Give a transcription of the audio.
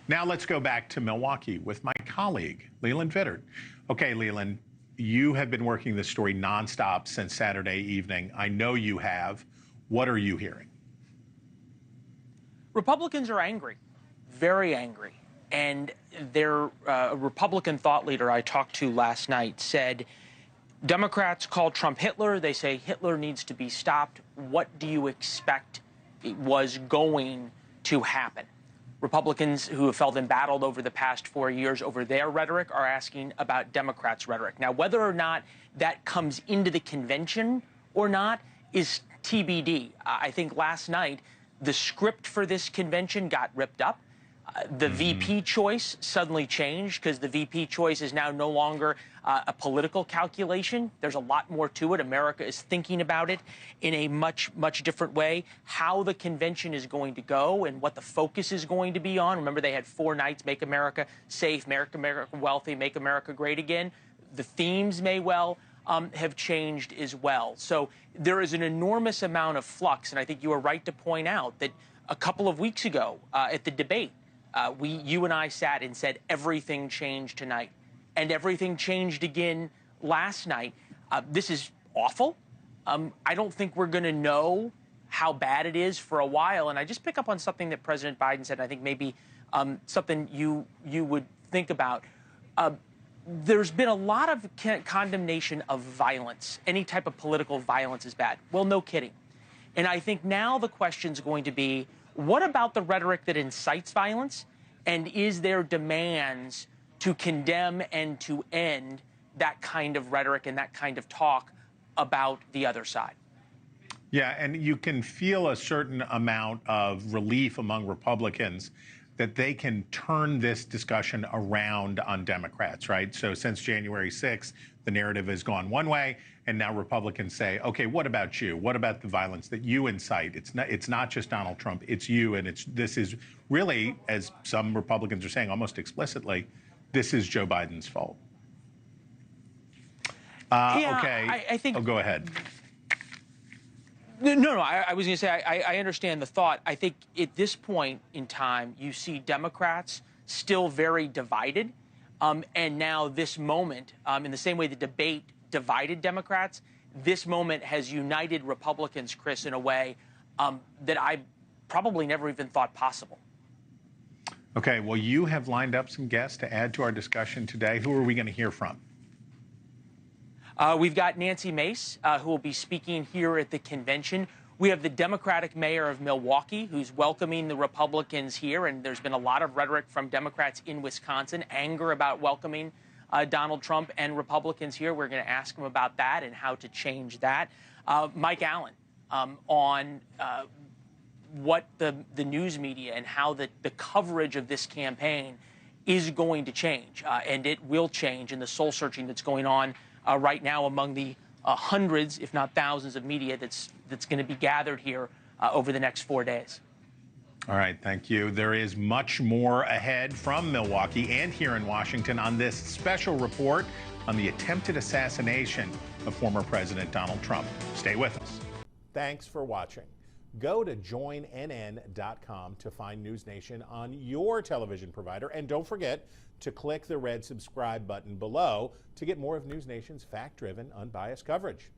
Now let's go back to Milwaukee with my colleague, Leland Vittert. Okay, Leland, you have been working this story nonstop since Saturday evening. I know you have. What are you hearing? Republicans are angry, very angry. And their Republican thought leader I talked to last night said, Democrats call Trump Hitler. They say Hitler needs to be stopped. What do you expect was going to happen? Republicans who have felt embattled over the past 4 years over their rhetoric are asking about Democrats' rhetoric. Now, whether or not that comes into the convention or not is TBD. I think last night the script for this convention got ripped up. The VP choice suddenly changed because the VP choice is now no longer a political calculation. There's a lot more to it. America is thinking about it in a much, much different way. How the convention is going to go and what the focus is going to be on. Remember, they had 4 nights: Make America Safe, Make America Wealthy, Make America Great Again. The themes may well have changed as well. So there is an enormous amount of flux. And I think you were right to point out that a couple of weeks ago at the debate, you and I sat and said everything changed tonight, and everything changed again last night. This is awful. I don't think we're going to know how bad it is for a while. And I just pick up on something that President Biden said, and I think maybe something you would think about. There's been a lot of condemnation of violence. Any type of political violence is bad. Well, no kidding. And I think now the question is going to be, what about the rhetoric that incites violence? And is there demands to condemn and to end that kind of rhetoric and that kind of talk about the other side? Yeah, and you can feel a certain amount of relief among Republicans that they can turn this discussion around on Democrats, right? So since January 6th, the narrative has gone one way, and now Republicans say, okay, what about you? What about the violence that you incite? It's not just Donald Trump, it's you, and this is really, as some Republicans are saying almost explicitly, this is Joe Biden's fault. Yeah, okay, I think. Oh, go ahead. No, I was going to say, I understand the thought. I think at this point in time, you see Democrats still very divided. And now this moment, in the same way the debate divided Democrats, this moment has united Republicans, Chris, in a way that I probably never even thought possible. Okay, well, you have lined up some guests to add to our discussion today. Who are we going to hear from? We've got Nancy Mace, who will be speaking here at the convention. We have the Democratic mayor of Milwaukee, who's welcoming the Republicans here. And there's been a lot of rhetoric from Democrats in Wisconsin, anger about welcoming Donald Trump and Republicans here. We're going to ask him about that and how to change that. Mike Allen on what the news media and how the coverage of this campaign is going to change. And it will change in the soul searching that's going on right now among the hundreds, if not thousands, of media that's going to be gathered here over the next 4 days. All right, thank you. There is much more ahead from Milwaukee and here in Washington on this special report on the attempted assassination of former President Donald Trump. Stay with us. Thanks for watching. Go to joinnn.com to find NewsNation on your television provider. And don't forget to click the red subscribe button below to get more of NewsNation's fact-driven, unbiased coverage.